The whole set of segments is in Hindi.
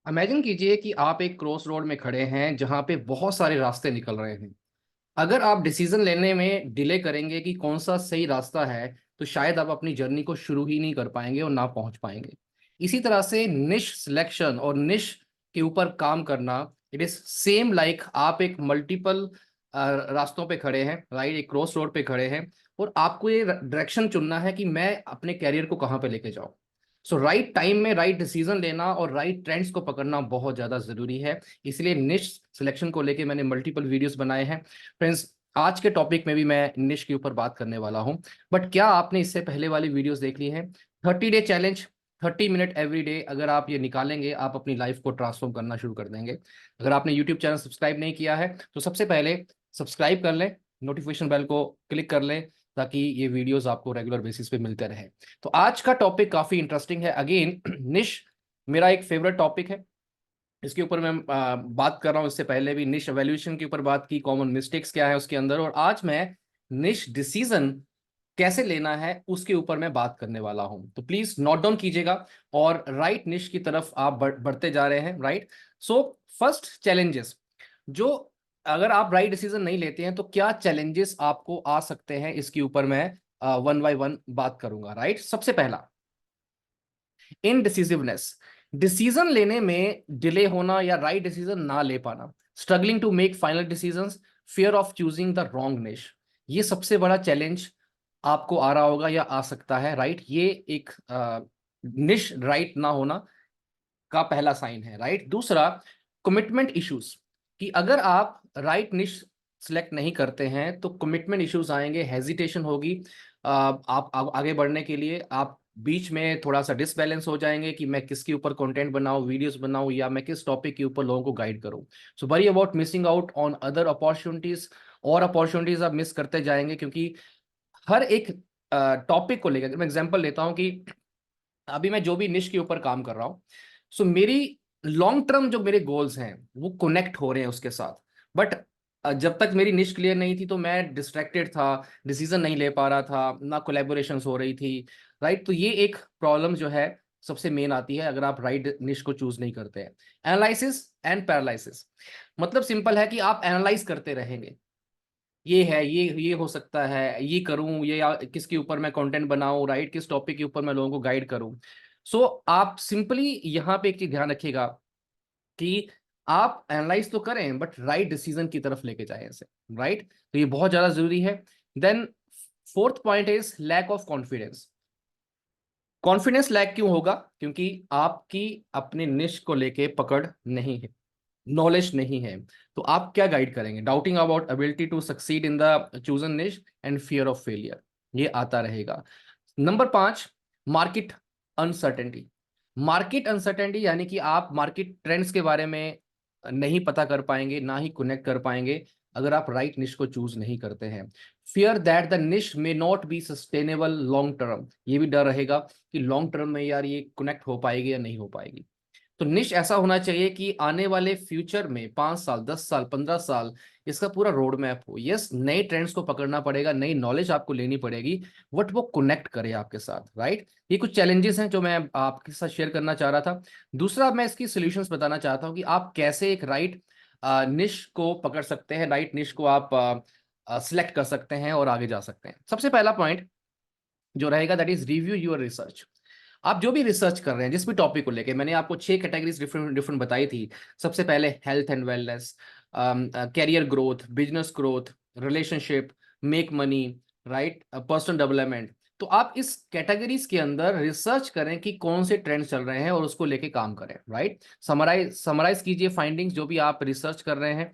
इमेजिन कीजिए कि आप एक क्रॉस रोड में खड़े हैं जहां पे बहुत सारे रास्ते निकल रहे हैं। अगर आप डिसीजन लेने में डिले करेंगे कि कौन सा सही रास्ता है, तो शायद आप अपनी जर्नी को शुरू ही नहीं कर पाएंगे और ना पहुंच पाएंगे। इसी तरह से निश सिलेक्शन और निश के ऊपर काम करना, इट इज सेम लाइक आप एक मल्टीपल रास्तों पे खड़े हैं, राइट, एक क्रॉस रोड पे खड़े हैं और आपको ये डायरेक्शन चुनना है कि मैं अपने कैरियर को कहाँ पे लेके जाऊं। सो राइट टाइम में राइट डिसीजन लेना और राइट ट्रेंड्स को पकड़ना बहुत ज्यादा जरूरी है। इसलिए निश सिलेक्शन को लेके मैंने मल्टीपल वीडियोस बनाए हैं। फ्रेंड्स, आज के टॉपिक में भी मैं निश के ऊपर बात करने वाला हूं। बट क्या आपने इससे पहले वाली वीडियोस देख ली हैं? 30 day challenge, 30 minute every day, अगर आप ये निकालेंगे आप अपनी लाइफ को ट्रांसफॉर्म करना शुरू कर देंगे। अगर आपने यूट्यूब चैनल सब्सक्राइब नहीं किया है तो सबसे पहले सब्सक्राइब कर लें, नोटिफिकेशन बेल को क्लिक कर लें, ताकि ये वीडियोस आपको रेगुलर बेसिस पे मिलते रहे। तो आज का टॉपिक काफी इंटरेस्टिंग है। अगेन निश मेरा एक फेवरेट टॉपिक है। इसके ऊपर मैं बात कर रहा हूं। इससे पहले भी निश एवेल्यूशन के ऊपर बात की, कॉमन मिस्टेक्स क्या है उसके अंदर, और आज मैं निश डिसीजन कैसे लेना है उसके ऊपर मैं बात करने वाला हूं। तो प्लीज नोट डाउन कीजिएगा और राइट निश की तरफ आप बढ़ते जा रहे हैं, राइट। सो फर्स्ट चैलेंजेस, जो अगर आप राइट डिसीजन नहीं लेते हैं तो क्या चैलेंजेस आपको आ सकते हैं, इसके ऊपर मैं वन बाय वन बात करूंगा, राइट। सबसे पहला, इनडिसिसिवनेस, डिसीजन लेने में डिले होना या राइट डिसीजन ना ले पाना, struggling to make final decisions, fear of choosing the wrong niche. ये सबसे बड़ा चैलेंज आपको आ रहा होगा या आ सकता है, राइट। ये एक निश राइट ना होना का पहला साइन है, राइट। दूसरा, कमिटमेंट इश्यूज, कि अगर आप राइट निश सिलेक्ट नहीं करते हैं तो कमिटमेंट इश्यूज आएंगे, हेजिटेशन होगी। आप आगे बढ़ने के लिए आप बीच में थोड़ा सा डिसबैलेंस हो जाएंगे कि मैं किसके ऊपर कंटेंट बनाऊं, वीडियोस बनाऊं, या मैं किस टॉपिक के ऊपर लोगों को गाइड करूं। So worry about missing out on other opportunities, और अपॉर्चुनिटीज आप मिस करते जाएंगे, क्योंकि हर एक टॉपिक को लेकर मैं एग्जांपल लेता हूं कि अभी मैं जो भी निश के ऊपर काम कर रहा हूँ, सो मेरी लॉन्ग टर्म जो मेरे गोल्स हैं वो कनेक्ट हो रहे हैं उसके साथ। बट जब तक मेरी निश क्लियर नहीं थी तो मैं डिस्ट्रैक्टेड था, डिसीजन नहीं ले पा रहा था, ना कोलैबोरेशंस हो रही थी, राइट। तो ये एक प्रॉब्लम जो है सबसे मेन आती है अगर आप राइट निश को चूज नहीं करते हैं। एनालिसिस एंड पैरालिसिस, मतलब सिंपल है कि आप एनालाइज करते रहेंगे, ये है, ये हो सकता है, ये करूं, ये किसके ऊपर मैं कंटेंट बनाऊं, राइट, किस टॉपिक के ऊपर मैं लोगों को गाइड करूं। सो आप सिंपली यहाँ पे एक चीज ध्यान रखिएगा कि आप एनालाइज तो करें बट राइट डिसीजन की तरफ लेके जाएं इसे, राइट। तो ये बहुत ज्यादा जरूरी है। Then fourth point is lack of confidence. Confidence lack क्यों होगा? क्योंकि आपकी अपने निश को लेके पकड़ नहीं है, नॉलेज नहीं है। तो आप क्या गाइड करेंगे? Doubting about ability to succeed in the chosen niche and fear of failure, ये आता रहेगा। Number 5, market uncertainty. Market uncertainty यानी कि आप मार्केट ट्रेंड्स के बारे में नहीं पता कर पाएंगे, ना ही कनेक्ट कर पाएंगे अगर आप राइट निश को चूज नहीं करते हैं। फियर दैट द निश may not be sustainable long term, ये भी डर रहेगा कि लॉन्ग टर्म में यार ये कनेक्ट हो पाएगी या नहीं हो पाएगी। तो निश ऐसा होना चाहिए कि आने वाले फ्यूचर में 5 साल, 10 साल, 15 साल इसका पूरा रोड मैप हो। यस, नए ट्रेंड्स को पकड़ना पड़ेगा, नई नॉलेज आपको लेनी पड़ेगी, बट वो कनेक्ट करे आपके साथ, राइट। ये कुछ चैलेंजेस हैं जो मैं आपके साथ शेयर करना चाह रहा था। दूसरा, मैं इसकी सॉल्यूशंस बताना चाहता हूँ कि आप कैसे एक राइट निश को पकड़ सकते हैं, राइट निश को आप सिलेक्ट कर सकते हैं और आगे जा सकते हैं। सबसे पहला पॉइंट जो रहेगा that is review your research. आप जो भी रिसर्च कर रहे हैं, जिस भी टॉपिक को लेके, मैंने आपको 6 कैटेगरीज डिफरेंट डिफरेंट बताई थी। सबसे पहले health and wellness, career growth, business growth, relationship, make money, right, personal development. तो आप इस कैटेगरीज के अंदर रिसर्च करें कि कौन से ट्रेंड चल रहे हैं और उसको लेके काम करें, राइट। समराइज कीजिए फाइंडिंग्स जो भी आप रिसर्च कर रहे हैं,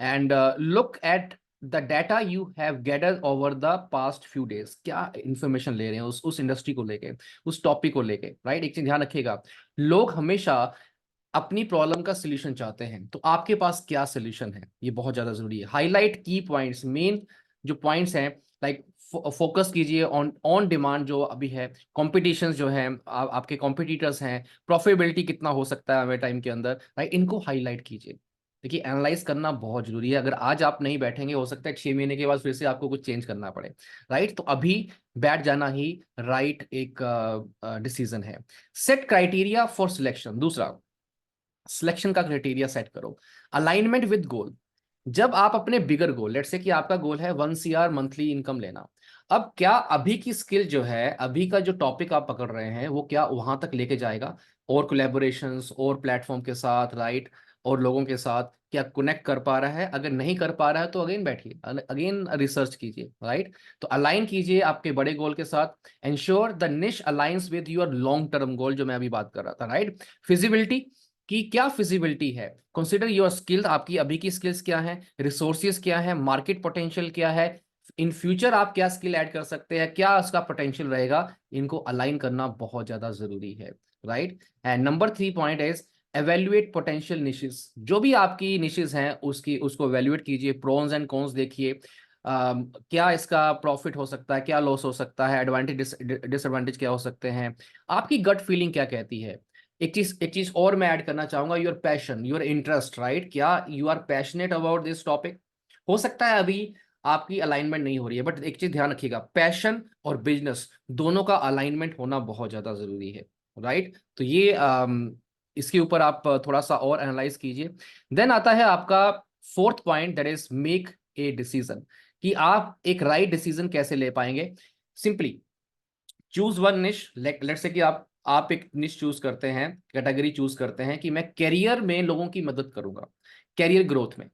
and look at the data you have gathered over the past few days. क्या इंफॉर्मेशन ले रहे हैं उस इंडस्ट्री को लेके, उस टॉपिक को लेके, राइट। एक चीज ध्यान रखिएगा, लोग हमेशा अपनी प्रॉब्लम का सोल्यूशन चाहते हैं, तो आपके पास क्या सोल्यूशन है, ये बहुत ज्यादा जरूरी है। हाईलाइट की पॉइंट्स, मेन जो पॉइंट्स हैं, लाइक फोकस कीजिए ऑन ऑन डिमांड जो अभी है, कॉम्पिटिशन्स जो है, आपके कॉम्पिटिटर्स हैं, प्रॉफिटेबिलिटी कितना हो सकता है हमें टाइम के अंदर, राइट, इनको हाईलाइट कीजिए। देखिए, एनालाइज करना बहुत जरूरी है। अगर आज आप नहीं बैठेंगे, हो सकता है 6 महीने के बाद फिर से आपको कुछ चेंज करना पड़े, राइट। तो अभी बैठ जाना ही राइट एक डिसीजन है। Set criteria for selection. दूसरा, सिलेक्शन का क्राइटेरिया सेट करो। अलाइनमेंट विद गोल, जब आप अपने बिगर गोल, लेट्स से कि आपका गोल है 1 CR मंथली इनकम लेना, अब क्या अभी की स्किल जो है, अभी का जो टॉपिक आप पकड़ रहे हैं वो क्या वहां तक लेके जाएगा, और कोलैबोरेशंस और प्लेटफॉर्म के साथ, राइट, और लोगों के साथ क्या कनेक्ट कर पा रहा है? अगर नहीं कर पा रहा है तो अगेन बैठिए, अगेन रिसर्च कीजिए, राइट। तो अलाइन कीजिए आपके बड़े गोल के साथ। एंश्योर द निश aligns with your long term goal, जो मैं अभी बात कर रहा था, राइट। फिजिबिलिटी की क्या फिजिबिलिटी है, कंसिडर योर स्किल, आपकी अभी की स्किल्स क्या है, रिसोर्सेज क्या है, मार्केट पोटेंशियल क्या है, इन फ्यूचर आप क्या स्किल ऐड कर सकते हैं, क्या उसका पोटेंशियल रहेगा, इनको अलाइन करना बहुत ज्यादा जरूरी है, right. And number 3 point is evaluate potential niches, जो भी आपकी निशेस हैं उसको एवेल्युएट कीजिए, प्रोन्स एंड कॉन्स देखिए, क्या इसका प्रॉफिट हो सकता है, क्या लॉस हो सकता है, एडवांटेज डिसएडवांटेज क्या हो सकते हैं, आपकी गट फीलिंग क्या कहती है। एक चीज और मैं ऐड करना चाहूंगा, your passion, your interest, right, क्या you are passionate about this topic. हो सकता है अभी आपकी अलाइनमेंट नहीं हो रही है, बट एक चीज ध्यान रखिएगा, पैशन और बिजनेस दोनों का अलाइनमेंट होना बहुत ज्यादा जरूरी है, राइट। तो ये इसके ऊपर आप थोड़ा सा और एनालाइज कीजिए। देन आता है आपका fourth point, that is make a decision, कि आप एक राइट डिसीजन कैसे ले पाएंगे। सिंपली चूज वन निश, लेट्स से कि आप एक निश चूज करते हैं, कैटेगरी चूज करते हैं कि मैं करियर में लोगों की मदद करूंगा, करियर ग्रोथ में।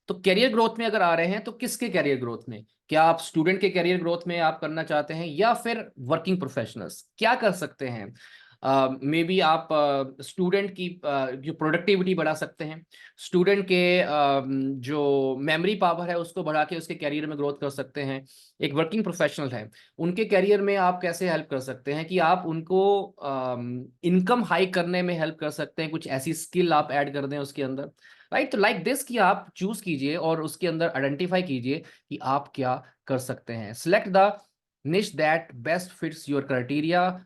तो करियर ग्रोथ में अगर आ रहे हैं तो किसके करियर ग्रोथ में, क्या आप स्टूडेंट के करियर ग्रोथ में आप करना चाहते हैं, या फिर वर्किंग प्रोफेशनल्स क्या कर सकते हैं। मे बी आप स्टूडेंट की जो प्रोडक्टिविटी बढ़ा सकते हैं, स्टूडेंट के जो मेमोरी पावर है उसको बढ़ा के उसके करियर में ग्रोथ कर सकते हैं। एक वर्किंग प्रोफेशनल है, उनके करियर में आप कैसे हेल्प कर सकते हैं कि आप उनको इनकम हाई करने में हेल्प कर सकते हैं, कुछ ऐसी स्किल आप ऐड कर दें उसके अंदर, राइट। तो लाइक दिस कि आप चूज कीजिए और उसके अंदर आइडेंटिफाई कीजिए कि आप क्या कर सकते हैं। Select the niche that best fits your criteria,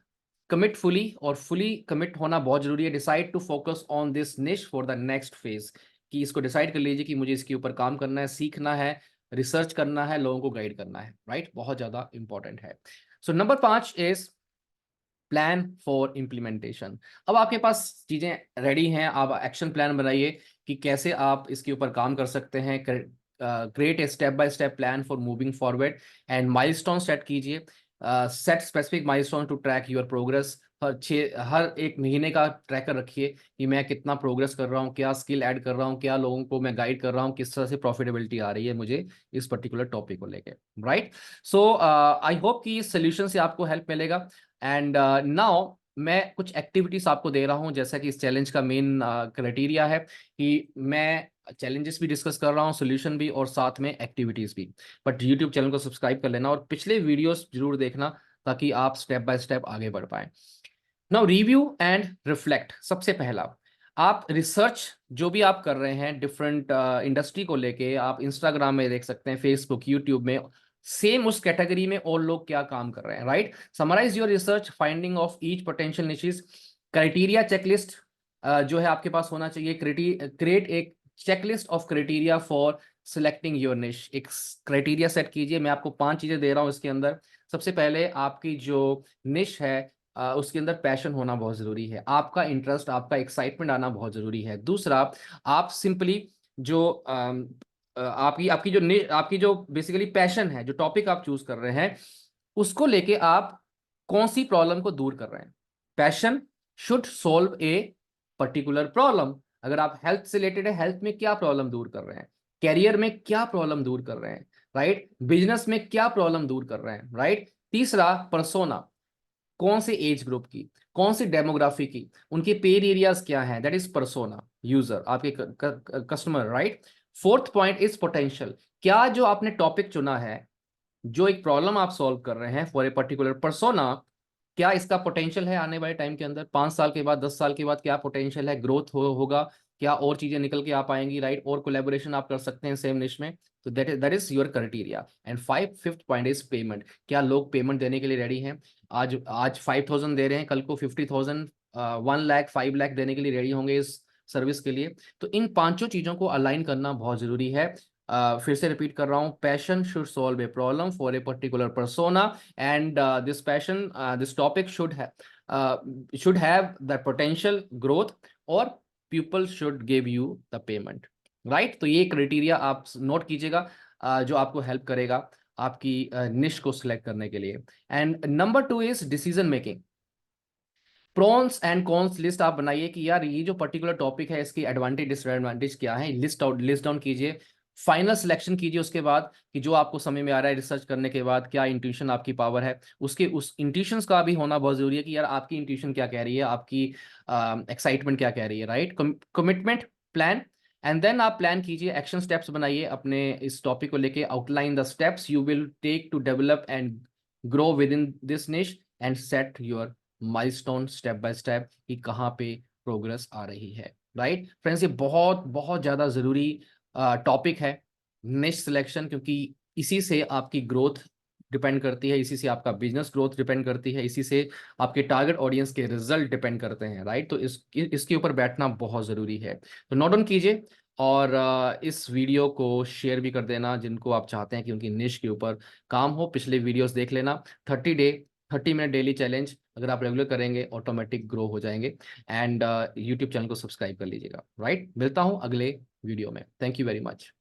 commit fully, और फुली कमिट होना बहुत जरूरी है। Decide to focus on this niche for the next phase, कि इसको डिसाइड कर लीजिए कि मुझे इसके ऊपर काम करना है, सीखना है, रिसर्च करना है, लोगों को गाइड करना है, राइट। बहुत ज्यादा इंपॉर्टेंट है। So number 5 is plan for implementation. अब आपके पास चीजें रेडी हैं, आप एक्शन प्लान बनाइए कि कैसे आप इसके ऊपर काम कर सकते हैं। Create a step by step plan for moving forward, and milestone set कीजिए। Set specific milestone to track your progress. हर एक महीने का ट्रैकर रखिए कि मैं कितना प्रोग्रेस कर रहा हूँ, क्या स्किल ऐड कर रहा हूँ, क्या लोगों को मैं गाइड कर रहा हूँ, किस तरह से प्रॉफिटेबिलिटी आ रही है मुझे इस पर्टिकुलर टॉपिक को लेके, राइट। सो आई होप कि इस सोल्यूशन से आपको हेल्प मिलेगा। एंड नाउ मैं कुछ एक्टिविटीज आपको दे रहा हूं, जैसा कि इस चैलेंज का मेन क्राइटेरिया है कि मैं चैलेंजेस भी डिस्कस कर रहा हूं, सोल्यूशन भी, और साथ में एक्टिविटीज भी। बट यूट्यूब चैनल को सब्सक्राइब कर लेना और पिछले वीडियोस जरूर देखना, ताकि आप स्टेप बाय स्टेप आगे बढ़ पाए। Now review and reflect. सबसे पहला, आप रिसर्च जो भी आप कर रहे हैं डिफरेंट इंडस्ट्री को लेके, आप इंस्टाग्राम में देख सकते हैं, फेसबुक, यूट्यूब में, सेम उस कैटेगरी में और लोग क्या काम कर रहे हैं, right. Summarise your research finding of each potential niches. Criteria checklist जो है आपके पास होना चाहिए। क्रिएट एक checklist of criteria for selecting your niche. एक क्राइटेरिया सेट कीजिए। मैं आपको 5 चीजें दे रहा हूं इसके अंदर। सबसे पहले, आपकी जो निश है उसके अंदर पैशन होना बहुत जरूरी है, आपका इंटरेस्ट, आपका एक्साइटमेंट आना बहुत जरूरी है। दूसरा, आप सिंपली जो आपकी जो बेसिकली पैशन है, जो टॉपिक आप चूज कर रहे हैं, उसको लेके आप कौन सी प्रॉब्लम को दूर कर रहे हैं। Passion should solve a particular problem. अगर आप हेल्थ से रिलेटेड है, हेल्थ में क्या प्रॉब्लम दूर कर रहे हैं, कैरियर में क्या प्रॉब्लम दूर कर रहे हैं, राइट, बिजनेस में क्या प्रॉब्लम दूर कर रहे हैं, राइट। तीसरा, परसोना, कौन से एज ग्रुप की, कौन सी डेमोग्राफी की, उनके पेड एरियाज क्या हैं, दैट इज परसोना, यूजर, आपके customer, right. Fourth point is potential. क्या जो आपने टॉपिक चुना है, जो एक प्रॉब्लम आप सॉल्व कर रहे हैं फॉर ए पर्टिकुलर परसोना, क्या इसका पोटेंशियल है आने वाले टाइम के अंदर, 5 साल के बाद, 10 साल के बाद, क्या पोटेंशियल है, ग्रोथ होगा, क्या और चीजें निकल के आ पाएंगी, राइट, और कोलेबोरेशन आप कर सकते हैं सेम निश में। तो that is your criteria. And fifth point is payment. क्या लोग पेमेंट देने के लिए रेडी हैं? आज आज 5,000 दे रहे हैं, कल को 50,000, 1 लाख, 5 लाख देने के लिए रेडी होंगे इस सर्विस के लिए। तो इन पांचों चीजों को अलाइन करना बहुत जरूरी है। फिर से रिपीट कर रहा हूं, passion should solve a problem for a particular persona, and this passion, this topic should have the potential growth और people should give you the payment, right. तो ये क्राइटेरिया आप नोट कीजिएगा, जो आपको हेल्प करेगा आपकी निश को सिलेक्ट करने के लिए। And number 2 is decision making. Prawns and cons list आप बनाइए कि यार ये जो पर्टिकुलर टॉपिक है इसकी एडवांटेज डिसएडवांटेज क्या है, लिस्ट डाउन कीजिए। फाइनल सिलेक्शन कीजिए उसके बाद कि जो आपको समझ में आ रहा है रिसर्च करने के बाद, क्या इंट्यूशन आपकी पावर है, उसके उस इंट्यूशंस का भी होना बहुत जरूरी है कि यार आपकी इंट्यूशन क्या कह रही है, आपकी एक्साइटमेंट क्या कह रही है, right. Commitment plan, and then आप प्लान कीजिए, एक्शन स्टेप्स बनाइए अपने इस टॉपिक को लेके। Outline the steps you will take to develop and grow within this niche, and set your milestone step by step कि कहाँ पे प्रोग्रेस आ रही है, राइट फ्रेंड्स। ये बहुत बहुत ज़्यादा ज़रूरी टॉपिक है निश सिलेक्शन, क्योंकि इसी से आपकी ग्रोथ डिपेंड करती है, इसी से आपका बिजनेस ग्रोथ डिपेंड करती है, इसी से आपके टारगेट ऑडियंस के रिजल्ट डिपेंड करते हैं, राइट। तो इसके ऊपर बैठना बहुत ज़रूरी है। तो नोट डाउन कीजिए और इस वीडियो को शेयर भी कर देना जिनको आप चाहते हैं कि उनकी निश के ऊपर काम हो। पिछले वीडियोस देख लेना। 30 मिनट डेली चैलेंज अगर आप रेगुलर करेंगे ऑटोमेटिक ग्रो हो जाएंगे। एंड यूट्यूब चैनल को सब्सक्राइब कर लीजिएगा, राइट। मिलता हूं अगले वीडियो में। Thank you very much.